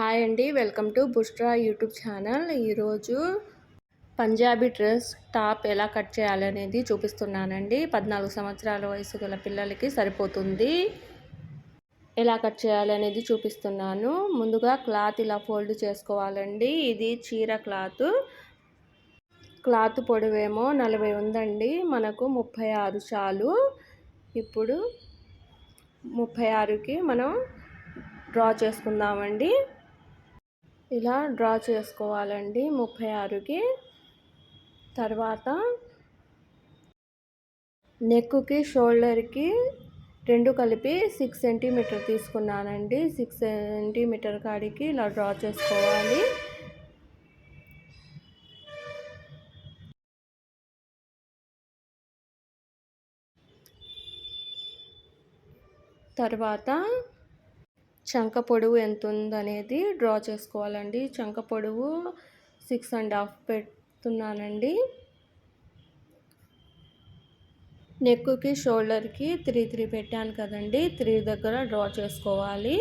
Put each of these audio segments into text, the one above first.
Hi అండి. Welcome to Bushra YouTube channel. ఈరోజు Punjabi dress top ఎలా కట్ చేయాలనేది చూపిస్తున్నానండి. 14 సంవత్సరాల వయసు గల పిల్లలకి సరిపోతుంది. ఎలా కట్ చేయాలనేది చూపిస్తున్నాను. ముందుగా క్లాత్ ఇలా ఫోల్డ్ చేసుకోవాలండి. ఇది చీర క్లాత్ పొడవేమో 40 ఉందండి. మనకు 36 చాలు. ఇప్పుడు 36కి మనం డ్రా చేసుకుందామండి. ఇలా డ్రా చేసుకోవాలండి 36కి. తర్వాత నెక్కి షోల్డర్కి రెండు కలిపి 6 సెంటీమీటర్ తీసుకున్నానండి. 6 సెంటీమీటర్ కాడికి ఇలా డ్రా చేసుకోవాలి. తర్వాత చంక పొడవు ఎంత ఉందనేది డ్రా చేసుకోవాలండి. చంక పొడవు 6.5 పెడుతున్నానండి. నెక్కి షోల్డర్కి 3 పెట్టాను కదండి. 3 దగ్గర డ్రా చేసుకోవాలి.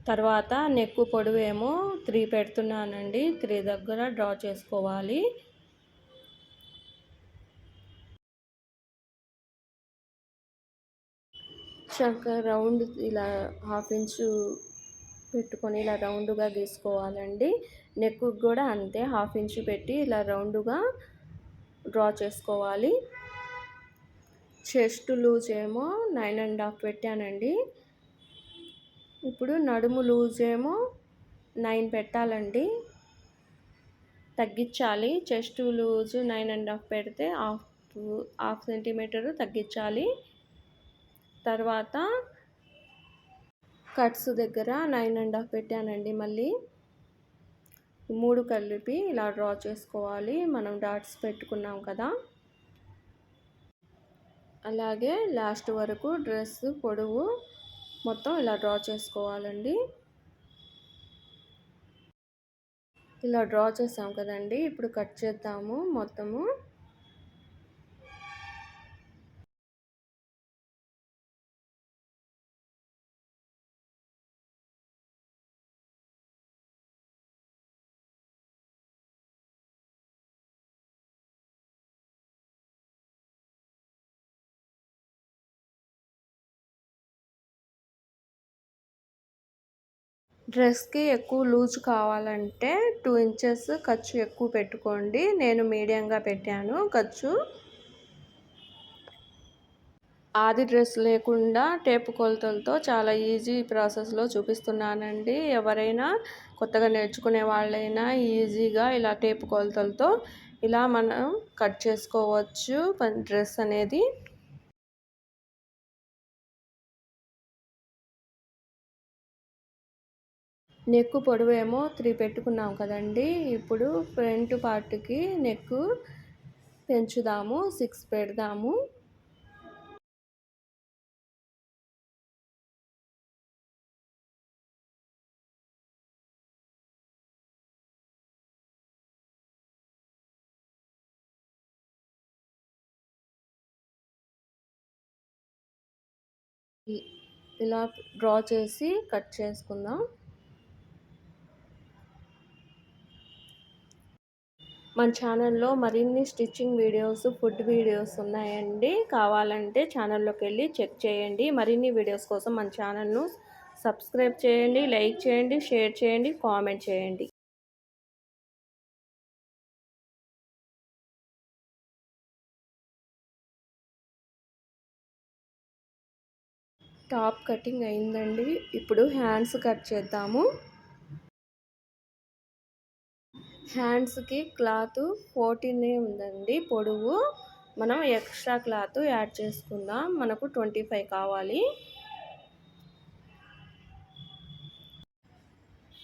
తర్వాత నెక్ పొడవు ఏమో 3 పెడుతున్నానండి. 3 దగ్గర డ్రా చేసుకోవాలి. చంక రౌండ్ ఇలా 1/2 ఇంచు పెట్టుకొని ఇలా రౌండ్గా గీసుకోవాలండి. నెక్ కూడా అంతే 1/2 ఇంచు పెట్టి ఇలా రౌండ్గా డ్రా చేసుకోవాలి. చెస్ట్ లూజ్ ఏమో 9.5 పెట్టానండి. ఇప్పుడు నడుము లూజ్ ఏమో 9 పెట్టాలండి. తగ్గించాలి. చెస్ట్ లూజ్ 9.5 పెడితే హాఫ్ సెంటీమీటర్ తగ్గించాలి. తర్వాత కట్స్ దగ్గర 9.5 పెట్టానండి. మళ్ళీ 3 కలిపి ఇలా డ్రా చేసుకోవాలి. మనం డాట్స్ పెట్టుకున్నాం కదా, అలాగే లాస్ట్ వరకు డ్రెస్ పొడవు మొత్తం ఇలా డ్రా చేసుకోవాలండి. ఇలా డ్రా చేసాం కదండి. ఇప్పుడు కట్ చేద్దాము మొత్తము. డ్రెస్కి ఎక్కువ లూజ్ కావాలంటే 2 ఇంచెస్ ఖర్చు ఎక్కువ పెట్టుకోండి. నేను మీడియంగా పెట్టాను ఖర్చు. ఆది డ్రెస్ లేకుండా టేపు కొలతలతో చాలా ఈజీ ప్రాసెస్లో చూపిస్తున్నానండి. ఎవరైనా కొత్తగా నేర్చుకునే వాళ్ళైనా ఈజీగా ఇలా టేపు కొలతలతో ఇలా మనం కట్ చేసుకోవచ్చు డ్రెస్ అనేది. నెక్ పొడవేమో 3 పెట్టుకున్నాం కదండి. ఇప్పుడు ఫ్రంట్ పార్ట్కి నెక్ పెంచుదాము, 6 పెడదాము. ఇలా డ్రా చేసి కట్ చేసుకుందాం. మన ఛానల్లో మరిన్ని స్టిచ్చింగ్ వీడియోస్, ఫుడ్ వీడియోస్ ఉన్నాయండి. కావాలంటే ఛానల్లోకి వెళ్ళి చెక్ చేయండి. మరిన్ని వీడియోస్ కోసం మన ఛానల్ను సబ్స్క్రైబ్ చేయండి, లైక్ చేయండి, షేర్ చేయండి, కామెంట్ చేయండి. టాప్ కటింగ్ అయిందండి. ఇప్పుడు హ్యాండ్స్ కట్ చేద్దాము. హ్యాండ్స్కి క్లాత్ 14 ఉందండి పొడవు. మనం ఎక్స్ట్రా క్లాత్ యాడ్ చేసుకుందాం. మనకు 25 కావాలి.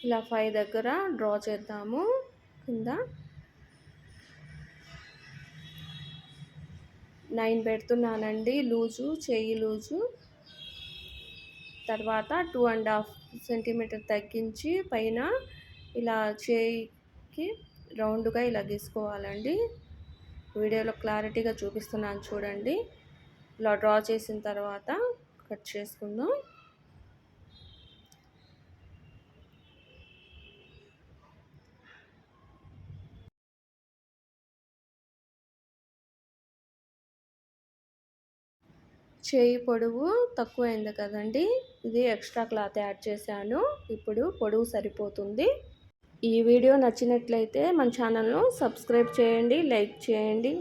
ఇలా 5 దగ్గర డ్రా చేద్దాము. కింద 9 పెడుతున్నానండి లూజు, చెయ్యి లూజు. తర్వాత 2.5 సెంటీమీటర్ తగ్గించి పైన ఇలా చేయికి రౌండ్గా ఇలా గీసుకోవాలండి. వీడియోలో క్లారిటీగా చూపిస్తున్నాను చూడండి. ఇలా డ్రా చేసిన తర్వాత కట్ చేసుకుందాం. చేయి పొడవు తక్కువైంది కదండి, ఇది ఎక్స్ట్రా క్లాత్ యాడ్ చేశాను. ఇప్పుడు పొడవు సరిపోతుంది. ఈ వీడియో నచ్చినట్లయితే మన ఛానల్ను సబ్స్క్రైబ్ చేయండి, లైక్ చేయండి.